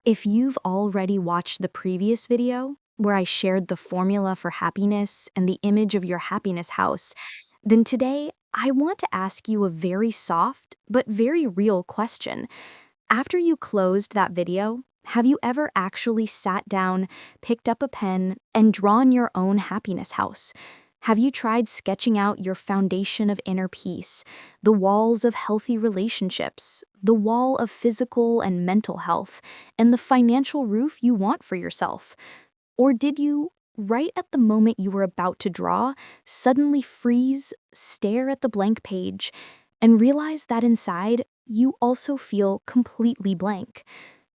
If you've already watched the previous video, where I shared the formula for happiness and the image of your happiness house, then today I want to ask you a very soft but very real question. After you closed that video, have you ever actually sat down, picked up a pen, and drawn your own happiness house? Have you tried sketching out your foundation of inner peace, the walls of healthy relationships, the wall of physical and mental health, and the financial roof you want for yourself? Or did you, right at the moment you were about to draw, suddenly freeze, stare at the blank page, and realize that inside you also feel completely blank?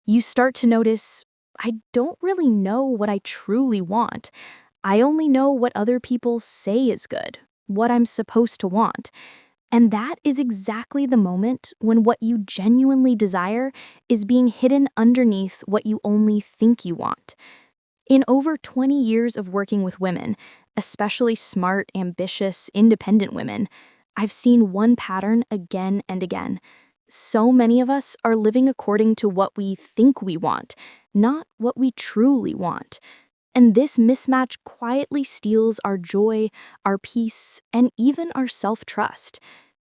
You start to notice, I don't really know what I truly want. I only know what other people say is good, what I'm supposed to want. And that is exactly the moment when what you genuinely desire is being hidden underneath what you only think you want. In over 20 years of working with women, especially smart, ambitious, independent women, I've seen one pattern again and again. So many of us are living according to what we think we want, not what we truly want. And this mismatch quietly steals our joy, our peace, and even our self-trust.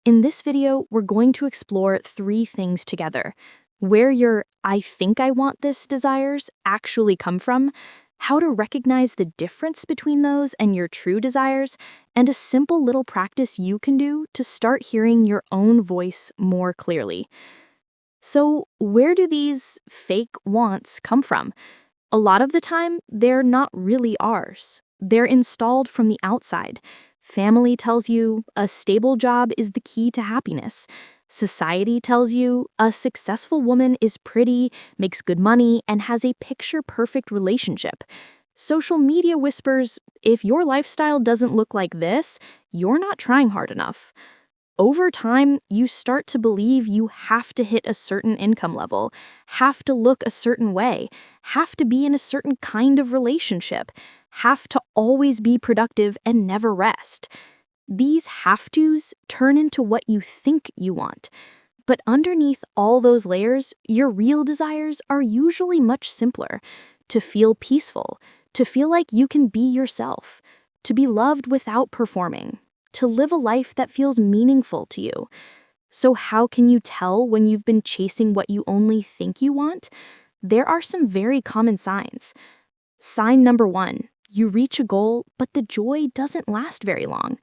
In this video, we're going to explore three things together: where your "I think I want this" desires actually come from, how to recognize the difference between those and your true desires, and a simple little practice you can do to start hearing your own voice more clearly. So, where do these fake wants come from? A lot of the time, they're not really ours. They're installed from the outside. Family tells you a stable job is the key to happiness. Society tells you a successful woman is pretty, makes good money, and has a picture-perfect relationship. Social media whispers, if your lifestyle doesn't look like this, you're not trying hard enough. Over time, you start to believe you have to hit a certain income level, have to look a certain way, have to be in a certain kind of relationship, have to always be productive and never rest. These have-tos turn into what you think you want. But underneath all those layers, your real desires are usually much simpler: to feel peaceful, to feel like you can be yourself, to be loved without performing, to live a life that feels meaningful to you. So how can you tell when you've been chasing what you only think you want? There are some very common signs. Sign number one: you reach a goal, but the joy doesn't last very long.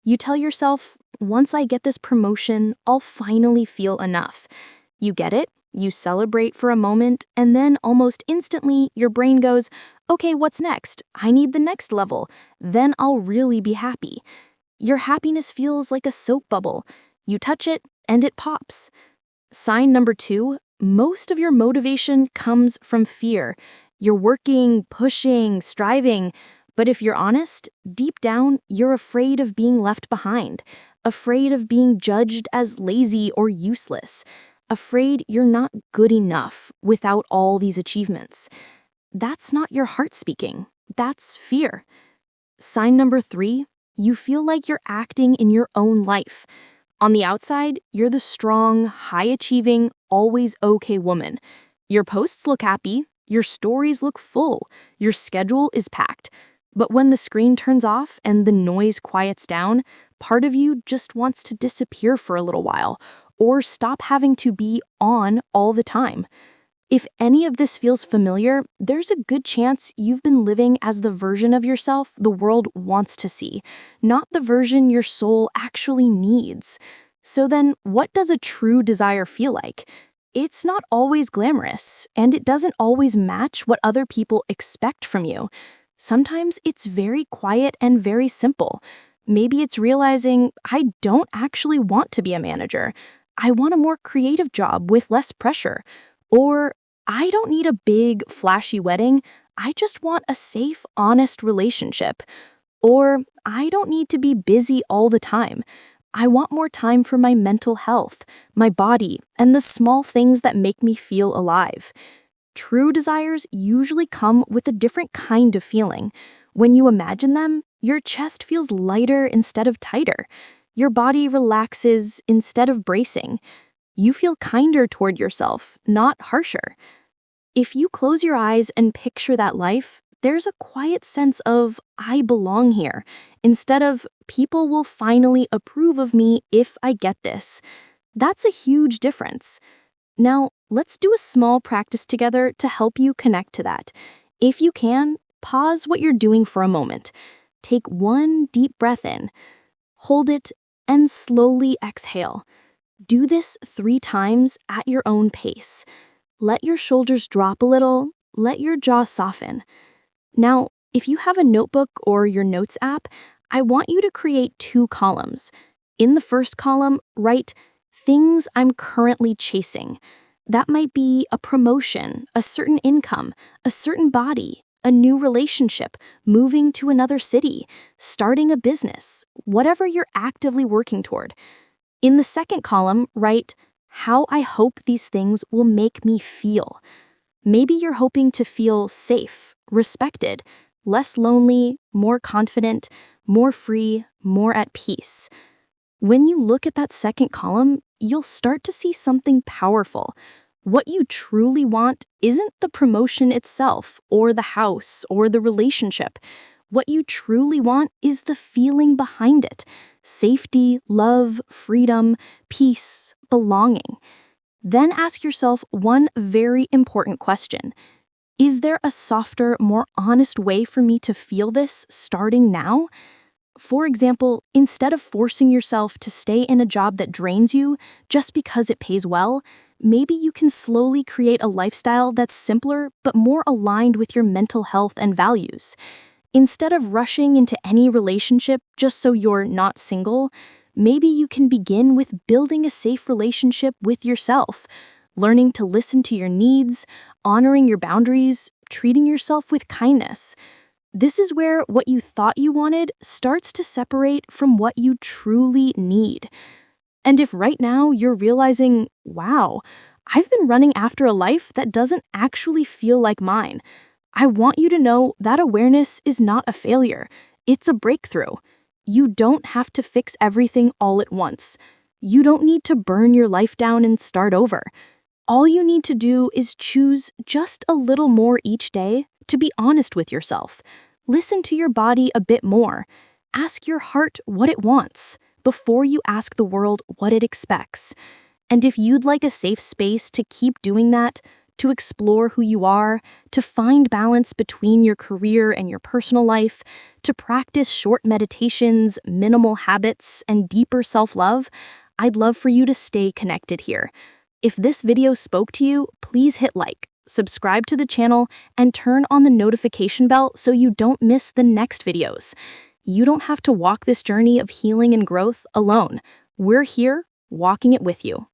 You tell yourself, once I get this promotion, I'll finally feel enough. You get it, you celebrate for a moment, and then almost instantly your brain goes, okay, what's next? I need the next level. Then I'll really be happy. Your happiness feels like a soap bubble. You touch it, and it pops. Sign number two: most of your motivation comes from fear. You're working, pushing, striving, but if you're honest, deep down, you're afraid of being left behind, afraid of being judged as lazy or useless, afraid you're not good enough without all these achievements. That's not your heart speaking. That's fear. Sign number three: you feel like you're acting in your own life. On the outside, you're the strong, high-achieving, always okay woman. Your posts look happy, your stories look full, your schedule is packed. But when the screen turns off and the noise quiets down, part of you just wants to disappear for a little while, or stop having to be on all the time. If any of this feels familiar, there's a good chance you've been living as the version of yourself the world wants to see, not the version your soul actually needs. So then, what does a true desire feel like? It's not always glamorous, and it doesn't always match what other people expect from you. Sometimes it's very quiet and very simple. Maybe it's realizing, I don't actually want to be a manager. I want a more creative job with less pressure. Or, I don't need a big, flashy wedding. I just want a safe, honest relationship. Or, I don't need to be busy all the time. I want more time for my mental health, my body, and the small things that make me feel alive. True desires usually come with a different kind of feeling. When you imagine them, your chest feels lighter instead of tighter. Your body relaxes instead of bracing. You feel kinder toward yourself, not harsher. If you close your eyes and picture that life, there's a quiet sense of, I belong here, instead of, people will finally approve of me if I get this. That's a huge difference. Now, let's do a small practice together to help you connect to that. If you can, pause what you're doing for a moment. Take one deep breath in, hold it, and slowly exhale. Do this 3 times at your own pace. Let your shoulders drop a little, let your jaw soften. Now, if you have a notebook or your notes app, I want you to create 2 columns. In the first column, write things I'm currently chasing. That might be a promotion, a certain income, a certain body, a new relationship, moving to another city, starting a business, whatever you're actively working toward. In the second column, write how I hope these things will make me feel. Maybe you're hoping to feel safe, respected, less lonely, more confident, more free, more at peace. When you look at that second column, you'll start to see something powerful. What you truly want isn't the promotion itself, or the house, or the relationship. What you truly want is the feeling behind it. Safety, love, freedom, peace, belonging. Then ask yourself one very important question. Is there a softer, more honest way for me to feel this starting now? For example, instead of forcing yourself to stay in a job that drains you just because it pays well, maybe you can slowly create a lifestyle that's simpler but more aligned with your mental health and values. Instead of rushing into any relationship just so you're not single, maybe you can begin with building a safe relationship with yourself, learning to listen to your needs, honoring your boundaries, treating yourself with kindness. This is where what you thought you wanted starts to separate from what you truly need. And if right now you're realizing, wow, I've been running after a life that doesn't actually feel like mine, I want you to know that awareness is not a failure. It's a breakthrough. You don't have to fix everything all at once. You don't need to burn your life down and start over. All you need to do is choose just a little more each day to be honest with yourself. Listen to your body a bit more. Ask your heart what it wants before you ask the world what it expects. And if you'd like a safe space to keep doing that, to explore who you are, to find balance between your career and your personal life, to practice short meditations, minimal habits, and deeper self-love, I'd love for you to stay connected here. If this video spoke to you, please hit like, subscribe to the channel, and turn on the notification bell so you don't miss the next videos. You don't have to walk this journey of healing and growth alone. We're here, walking it with you.